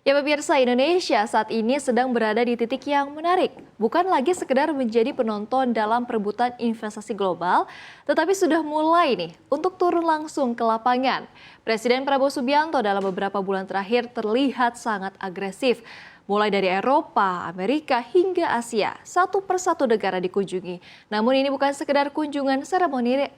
Ya pemirsa, Indonesia saat ini sedang berada di titik yang menarik. Bukan lagi sekedar menjadi penonton dalam perebutan investasi global, tetapi sudah mulai nih untuk turun langsung ke lapangan. Presiden Prabowo Subianto dalam beberapa bulan terakhir terlihat sangat agresif. Mulai dari Eropa, Amerika, hingga Asia, satu persatu negara dikunjungi. Namun ini bukan sekedar kunjungan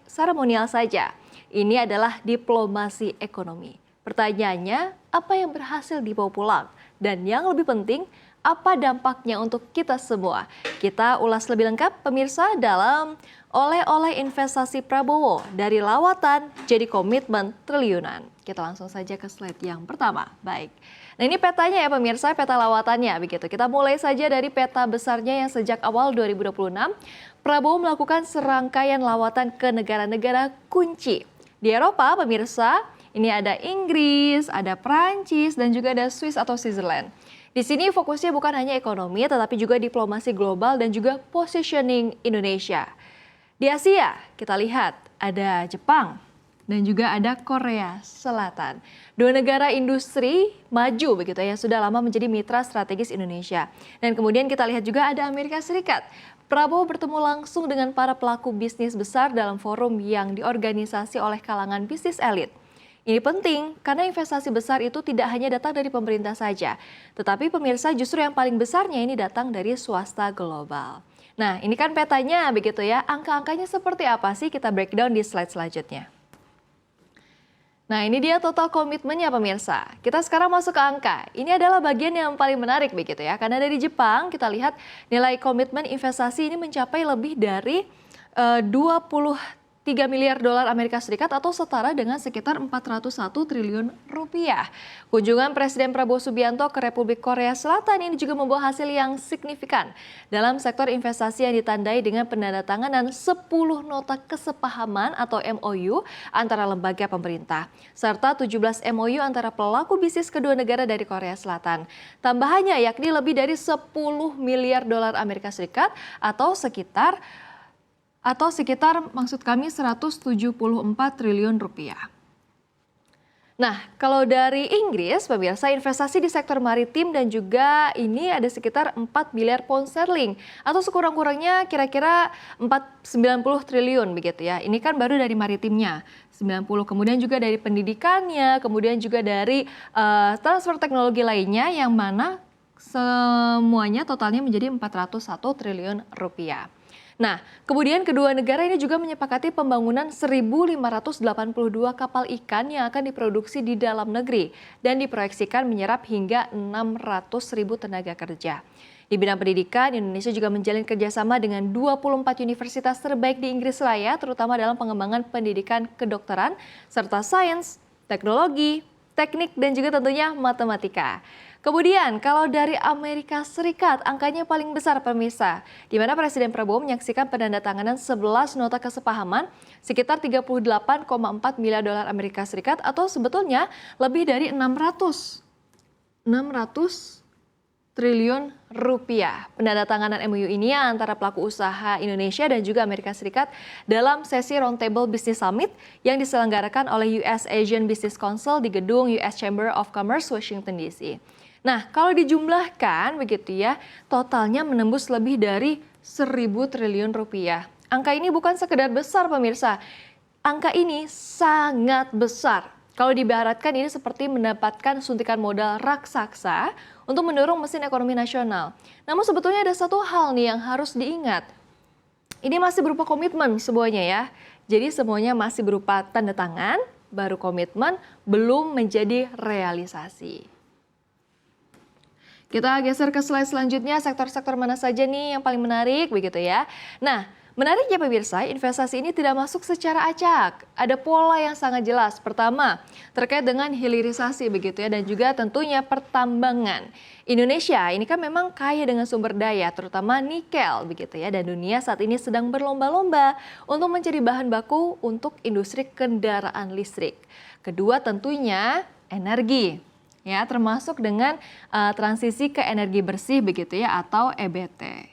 seremonial saja. Ini adalah diplomasi ekonomi. Pertanyaannya, apa yang berhasil dibawa pulang? Dan yang lebih penting, apa dampaknya untuk kita semua? Kita ulas lebih lengkap pemirsa dalam oleh-oleh investasi Prabowo dari lawatan jadi komitmen triliunan. Kita langsung saja ke slide yang pertama. Baik. Nah ini petanya ya pemirsa, peta lawatannya begitu. Kita mulai saja dari peta besarnya yang sejak awal 2026, Prabowo melakukan serangkaian lawatan ke negara-negara kunci. Di Eropa pemirsa, ini ada Inggris, ada Prancis, dan juga ada Swiss atau Switzerland. Di sini fokusnya bukan hanya ekonomi, tetapi juga diplomasi global dan juga positioning Indonesia. Di Asia, kita lihat ada Jepang dan juga ada Korea Selatan. Dua negara industri maju begitu ya, sudah lama menjadi mitra strategis Indonesia. Dan kemudian kita lihat juga ada Amerika Serikat. Prabowo bertemu langsung dengan para pelaku bisnis besar dalam forum yang diorganisasi oleh kalangan bisnis elit. Ini penting karena investasi besar itu tidak hanya datang dari pemerintah saja, tetapi pemirsa justru yang paling besarnya ini datang dari swasta global. Nah ini kan petanya begitu ya, angka-angkanya seperti apa sih, kita breakdown di slide selanjutnya. Nah ini dia total komitmennya pemirsa. Kita sekarang masuk ke angka. Ini adalah bagian yang paling menarik begitu ya. Karena dari Jepang kita lihat nilai komitmen investasi ini mencapai lebih dari 23 miliar dolar Amerika Serikat atau setara dengan sekitar 401 triliun rupiah. Kunjungan Presiden Prabowo Subianto ke Republik Korea Selatan ini juga membawa hasil yang signifikan dalam sektor investasi yang ditandai dengan penandatanganan 10 nota kesepahaman atau MOU antara lembaga pemerintah, serta 17 MOU antara pelaku bisnis kedua negara dari Korea Selatan. Tambahannya yakni lebih dari 10 miliar dolar Amerika Serikat atau sekitar maksud kami 174 triliun rupiah. Nah, kalau dari Inggris, pemirsa, investasi di sektor maritim dan juga ini ada sekitar 4 miliar pound sterling atau sekurang-kurangnya kira-kira 90 triliun begitu ya. Ini kan baru dari maritimnya 90, kemudian juga dari pendidikannya, kemudian juga dari transfer teknologi lainnya yang mana semuanya totalnya menjadi 401 triliun rupiah. Nah, kemudian kedua negara ini juga menyepakati pembangunan 1.582 kapal ikan yang akan diproduksi di dalam negeri dan diproyeksikan menyerap hingga 600.000 tenaga kerja. Di bidang pendidikan, Indonesia juga menjalin kerjasama dengan 24 universitas terbaik di Inggris Raya, terutama dalam pengembangan pendidikan kedokteran, serta sains, teknologi, teknik, dan juga tentunya matematika. Kemudian kalau dari Amerika Serikat angkanya paling besar pemirsa, di mana Presiden Prabowo menyaksikan penandatanganan 11 nota kesepahaman sekitar 38,4 miliar dolar Amerika Serikat atau sebetulnya lebih dari 600 triliun rupiah. Penandatanganan MOU ini antara pelaku usaha Indonesia dan juga Amerika Serikat dalam sesi Roundtable Business Summit yang diselenggarakan oleh US Asian Business Council di gedung US Chamber of Commerce, Washington DC. Nah, kalau dijumlahkan begitu ya, totalnya menembus lebih dari 1.000 triliun rupiah. Angka ini bukan sekedar besar pemirsa, angka ini sangat besar. Kalau diibaratkan ini seperti mendapatkan suntikan modal raksasa untuk mendorong mesin ekonomi nasional. Namun sebetulnya ada satu hal nih yang harus diingat. Ini masih berupa komitmen semuanya ya. Jadi semuanya masih berupa tanda tangan, baru komitmen, belum menjadi realisasi. Kita geser ke slide selanjutnya, sektor-sektor mana saja nih yang paling menarik begitu ya. Nah, menariknya pemirsa, investasi ini tidak masuk secara acak. Ada pola yang sangat jelas. Pertama, terkait dengan hilirisasi begitu ya dan juga tentunya pertambangan. Indonesia ini kan memang kaya dengan sumber daya, terutama nikel begitu ya, dan dunia saat ini sedang berlomba-lomba untuk mencari bahan baku untuk industri kendaraan listrik. Kedua tentunya energi. Ya, termasuk dengan transisi ke energi bersih begitu ya atau EBT.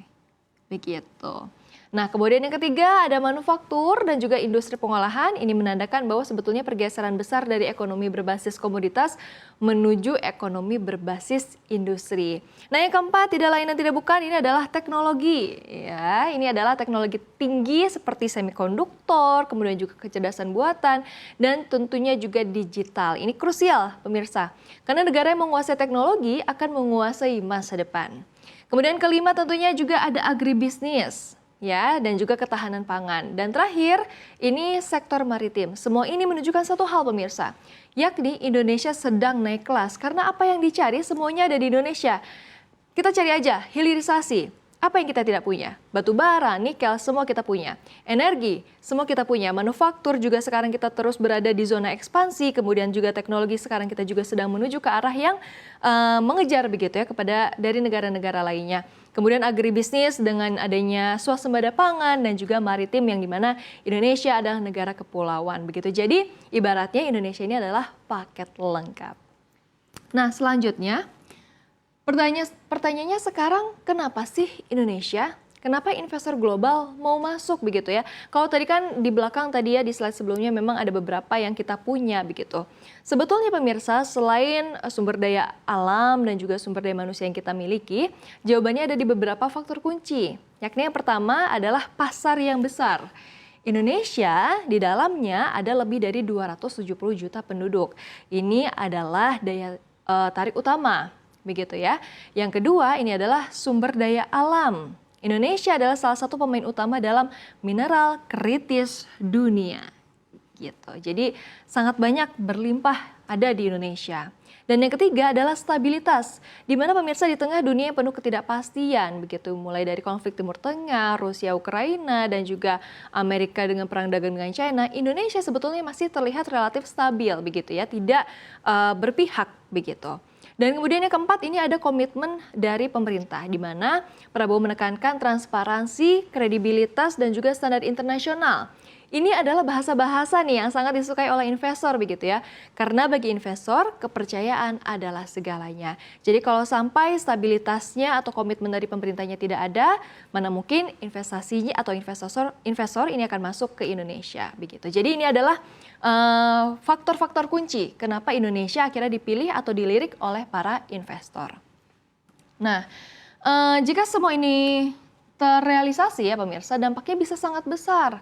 Begitu. Nah, kemudian yang ketiga ada manufaktur dan juga industri pengolahan. Ini menandakan bahwa sebetulnya pergeseran besar dari ekonomi berbasis komoditas menuju ekonomi berbasis industri. Nah, yang keempat tidak lain dan tidak bukan ini adalah teknologi. Ya, ini adalah teknologi tinggi seperti semikonduktor, kemudian juga kecerdasan buatan dan tentunya juga digital. Ini krusial, pemirsa. Karena negara yang menguasai teknologi akan menguasai masa depan. Kemudian kelima tentunya juga ada agribisnis. Ya, dan juga ketahanan pangan. Dan terakhir, ini sektor maritim. Semua ini menunjukkan satu hal pemirsa, yakni Indonesia sedang naik kelas. Karena apa yang dicari semuanya ada di Indonesia. Kita cari aja hilirisasi. Apa yang kita tidak punya? Batu bara, nikel, semua kita punya. Energi, semua kita punya. Manufaktur juga sekarang kita terus berada di zona ekspansi. Kemudian juga teknologi sekarang kita juga sedang menuju ke arah yang mengejar begitu ya kepada dari negara-negara lainnya. Kemudian agribisnis dengan adanya swasembada pangan dan juga maritim yang dimana Indonesia adalah negara kepulauan begitu. Jadi ibaratnya Indonesia ini adalah paket lengkap. Nah selanjutnya pertanyaannya sekarang kenapa sih Indonesia? Kenapa investor global mau masuk begitu ya? Kalau tadi kan di belakang tadi ya di slide sebelumnya memang ada beberapa yang kita punya begitu. Sebetulnya pemirsa selain sumber daya alam dan juga sumber daya manusia yang kita miliki, jawabannya ada di beberapa faktor kunci. Yakni yang pertama adalah pasar yang besar. Indonesia di dalamnya ada lebih dari 270 juta penduduk. Ini adalah daya tarik utama begitu ya. Yang kedua ini adalah sumber daya alam. Indonesia adalah salah satu pemain utama dalam mineral kritis dunia. Gitu. Jadi sangat banyak berlimpah ada di Indonesia. Dan yang ketiga adalah stabilitas, di mana pemirsa di tengah dunia yang penuh ketidakpastian, begitu mulai dari konflik Timur Tengah, Rusia, Ukraina, dan juga Amerika dengan perang dagang dengan China, Indonesia sebetulnya masih terlihat relatif stabil, begitu ya, tidak berpihak, begitu. Dan kemudian yang keempat ini ada komitmen dari pemerintah di mana Prabowo menekankan transparansi, kredibilitas dan juga standar internasional. Ini adalah bahasa-bahasa nih yang sangat disukai oleh investor begitu ya. Karena bagi investor kepercayaan adalah segalanya. Jadi kalau sampai stabilitasnya atau komitmen dari pemerintahnya tidak ada, mana mungkin investasinya atau investor ini akan masuk ke Indonesia begitu. Jadi ini adalah faktor-faktor kunci kenapa Indonesia akhirnya dipilih atau dilirik oleh para investor. Nah, jika semua ini terrealisasi ya pemirsa, dampaknya bisa sangat besar.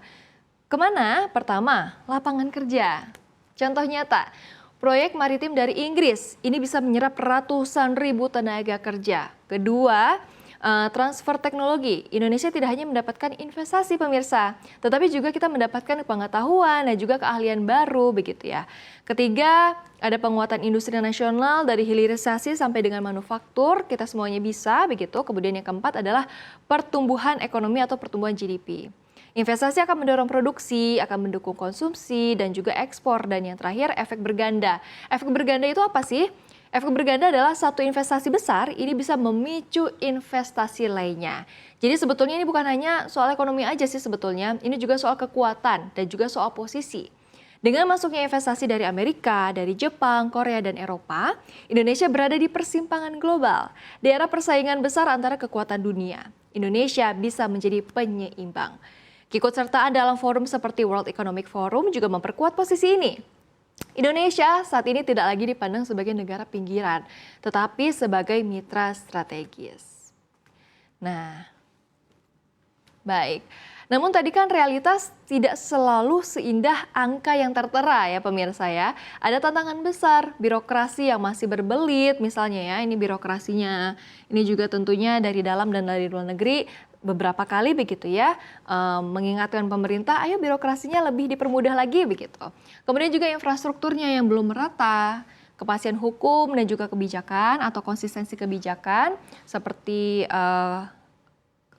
Kemana? Pertama, lapangan kerja. Contoh nyata, proyek maritim dari Inggris ini bisa menyerap ratusan ribu tenaga kerja. Kedua, transfer teknologi. Indonesia tidak hanya mendapatkan investasi pemirsa, tetapi juga kita mendapatkan pengetahuan dan juga keahlian baru begitu ya. Ketiga, ada penguatan industri nasional dari hilirisasi sampai dengan manufaktur, kita semuanya bisa begitu. Kemudian yang keempat adalah pertumbuhan ekonomi atau pertumbuhan GDP. Investasi akan mendorong produksi, akan mendukung konsumsi dan juga ekspor. Dan yang terakhir efek berganda. Efek berganda itu apa sih? Efek berganda adalah satu investasi besar, ini bisa memicu investasi lainnya. Jadi sebetulnya ini bukan hanya soal ekonomi aja sih sebetulnya, ini juga soal kekuatan dan juga soal posisi. Dengan masuknya investasi dari Amerika, dari Jepang, Korea, dan Eropa, Indonesia berada di persimpangan global. Di era persaingan besar antara kekuatan dunia, Indonesia bisa menjadi penyeimbang. Keikutsertaan dalam forum seperti World Economic Forum juga memperkuat posisi ini. Indonesia saat ini tidak lagi dipandang sebagai negara pinggiran, tetapi sebagai mitra strategis. Nah, baik. Namun tadi kan realitas tidak selalu seindah angka yang tertera ya pemirsa ya. Ada tantangan besar, birokrasi yang masih berbelit misalnya ya, ini birokrasinya. Ini juga tentunya dari dalam dan dari luar negeri beberapa kali begitu ya, mengingatkan pemerintah ayo birokrasinya lebih dipermudah lagi begitu. Kemudian juga infrastrukturnya yang belum merata, kepastian hukum dan juga kebijakan atau konsistensi kebijakan seperti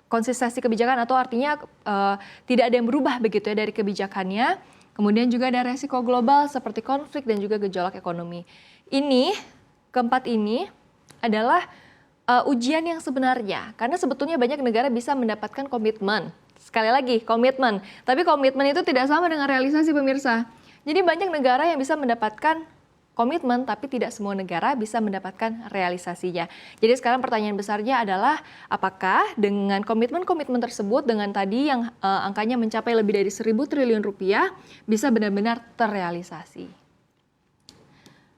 konsistensi kebijakan atau artinya tidak ada yang berubah begitu ya dari kebijakannya. Kemudian juga ada resiko global seperti konflik dan juga gejolak ekonomi. Ini keempat ini adalah ujian yang sebenarnya, karena sebetulnya banyak negara bisa mendapatkan komitmen. Sekali lagi, komitmen. Tapi komitmen itu tidak sama dengan realisasi pemirsa. Jadi banyak negara yang bisa mendapatkan komitmen, tapi tidak semua negara bisa mendapatkan realisasinya. Jadi sekarang pertanyaan besarnya adalah apakah dengan komitmen-komitmen tersebut dengan tadi yang angkanya mencapai lebih dari 1.000 triliun rupiah bisa benar-benar terrealisasi.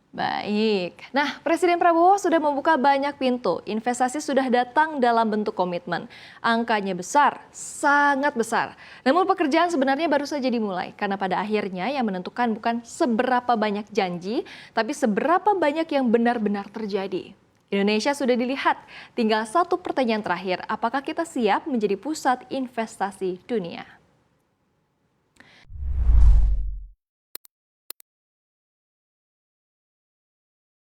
Baik, nah Presiden Prabowo sudah membuka banyak pintu, investasi sudah datang dalam bentuk komitmen. Angkanya besar, sangat besar. Namun pekerjaan sebenarnya baru saja dimulai, karena pada akhirnya yang menentukan bukan seberapa banyak janji, tapi seberapa banyak yang benar-benar terjadi. Indonesia sudah dilihat, tinggal satu pertanyaan terakhir, apakah kita siap menjadi pusat investasi dunia?